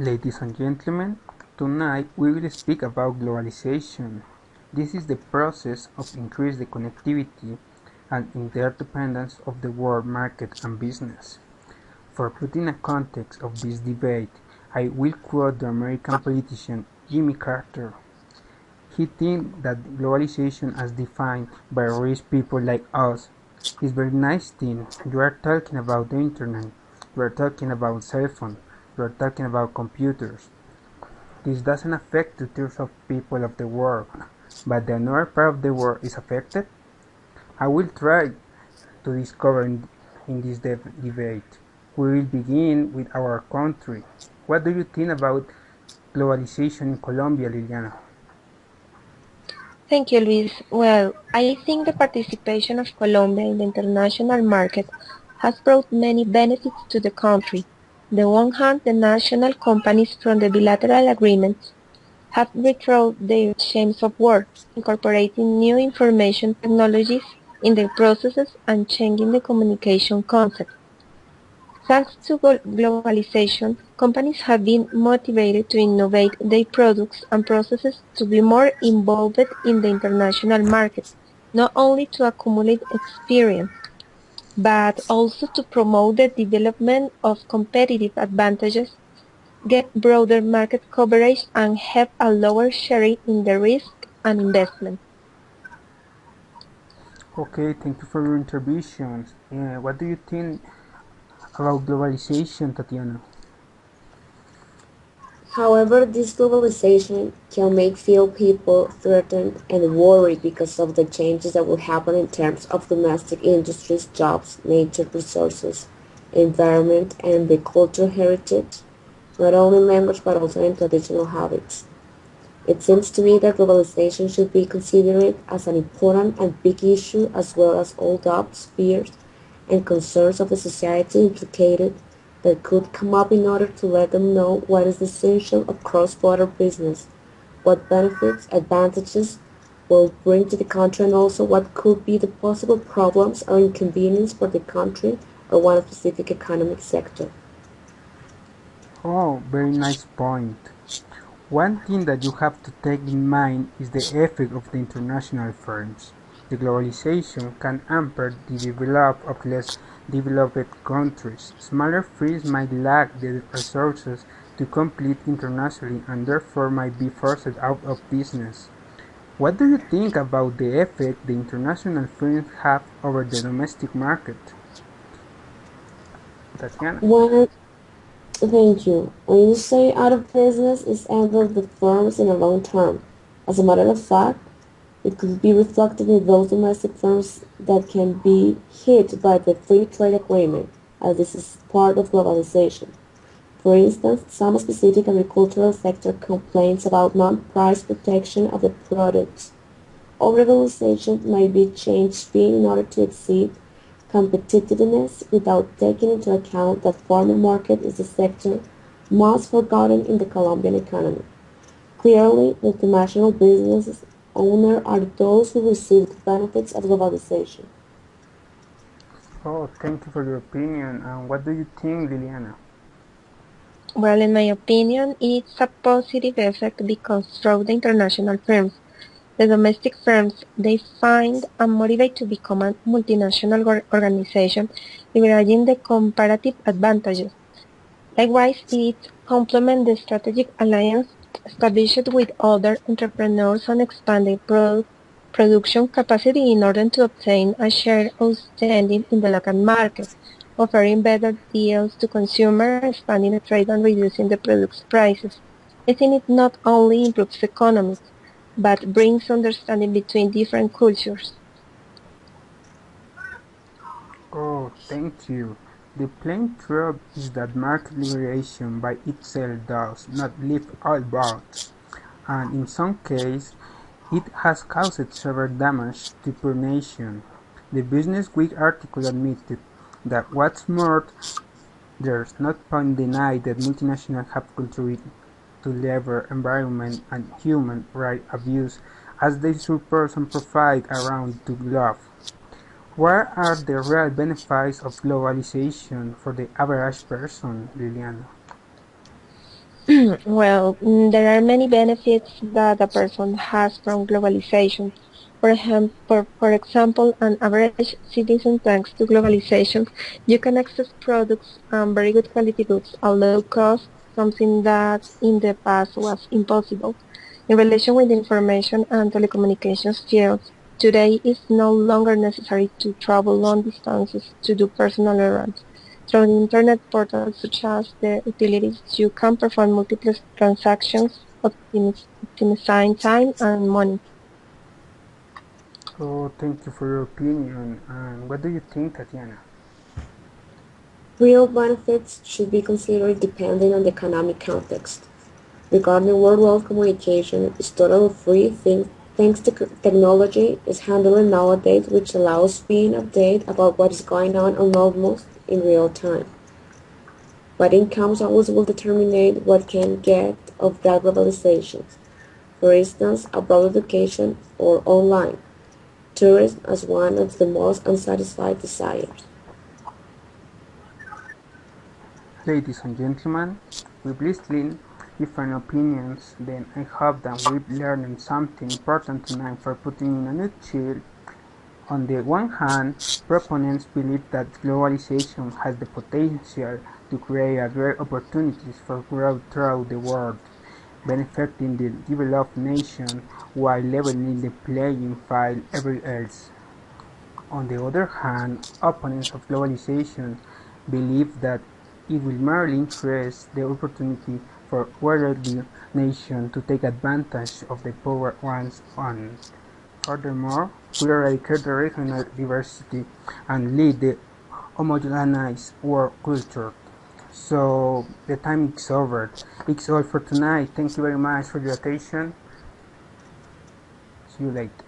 Ladies and gentlemen, tonight we will speak about globalization. This is the process of increased connectivity and interdependence of the world market and business. For putting a context of this debate, I will quote the American politician Jimmy Carter. He thinks that globalization as defined by rich people like us is very nice thing. You are talking about the internet, you are talking about cell phone, you are talking about computers. This doesn't affect two-thirds of people of the world, but the another part of the world is affected. I will try to discover in this debate. We will begin with our country. What do you think about globalization in Colombia, Liliana? Thank you, Luis. Well, I think the participation of Colombia in the international market has brought many benefits to the country. On the one hand, the national companies from the bilateral agreements have withdrawn their shames of war, incorporating new information technologies in their processes and changing the communication concept. Thanks to globalization, companies have been motivated to innovate their products and processes to be more involved in the international market, not only to accumulate experience, but also to promote the development of competitive advantages, get broader market coverage, and have a lower share in the risk and investment. Okay, thank you for your interventions. What do you think about globalization, Tatiana? However, this globalization can make few people threatened and worried because of the changes that will happen in terms of domestic industries, jobs, nature resources, environment, and the cultural heritage, not only in language but also in traditional habits. It seems to me that globalization should be considered as an important and big issue as well as all doubts, fears, and concerns of the society implicated that could come up in order to let them know what is essential of cross-border business, what benefits, advantages will bring to the country, and also what could be the possible problems or inconvenience for the country or one specific economic sector. Oh, very nice point. One thing that you have to take in mind is the effect of the international firms. The globalization can hamper the development of less developed countries. Smaller firms might lack the resources to compete internationally and therefore might be forced out of business. What do you think about the effect the international firms have over the domestic market? Tatiana? When Thank you. When you say out of business, it's aimed at the firms in the long term. As a matter of fact, it could be reflected in those domestic firms that can be hit by the free trade agreement, as this is part of globalization. For instance, some specific agricultural sector complains about non-price protection of the products. Over-globalization may be changed fee in order to exceed competitiveness without taking into account that foreign market is the sector most forgotten in the Colombian economy. Clearly, the international business owners are those who receive the benefits of globalization. Oh, thank you for your opinion. And what do you think, Liliana? Well, in my opinion, it's a positive effect because through the international firms, the domestic firms, they find a motivate to become a multinational organization, leveraging the comparative advantages. Likewise, it complements the strategic alliance established with other entrepreneurs and expand their production capacity in order to obtain a share outstanding in the local market, offering better deals to consumers, expanding the trade and reducing the product's prices. I think it not only improves economics, but brings understanding between different cultures. Oh, thank you. The plain truth is that market liberation by itself does not lift all boats, and in some cases it has caused severe damage to poor nations. The Business Week article admitted that what's more, there's no point denying that multinationals have contributed to labor, environment, and human rights abuse as they support and provide around the globe. What are the real benefits of globalization for the average person, Liliana? There are many benefits that a person has from globalization. For example, an average citizen, thanks to globalization, you can access products and very good quality goods at low cost, something that in the past was impossible. In relation with the information and telecommunications fields, today it's no longer necessary to travel long distances to do personal errands. Through the internet portals such as the utilities, you can perform multiple transactions, optimizing time and money. Oh, thank you for your opinion. And what do you think, Tatiana? Real benefits should be considered depending on the economic context. Regarding worldwide communication, is totally free thanks to technology is handled nowadays, which allows being updated about what is going on almost in real time. But incomes always will determine what can get of that globalization. For instance, abroad education or online. Tourism as one of the most unsatisfied desires. Ladies and gentlemen, we've listened different opinions, then I hope that we've learned something important tonight for putting in a nutshell. On the one hand, proponents believe that globalization has the potential to create great opportunities for growth throughout the world, benefiting the developed nations while leveling the playing field everywhere else. On the other hand, opponents of globalization believe that it will merely increase the opportunity for wealthy nations to take advantage of the poor ones and furthermore will eradicate the regional diversity and lead the homogenized world culture. So the time is over. It's all for tonight. Thank you very much for your attention. See you later.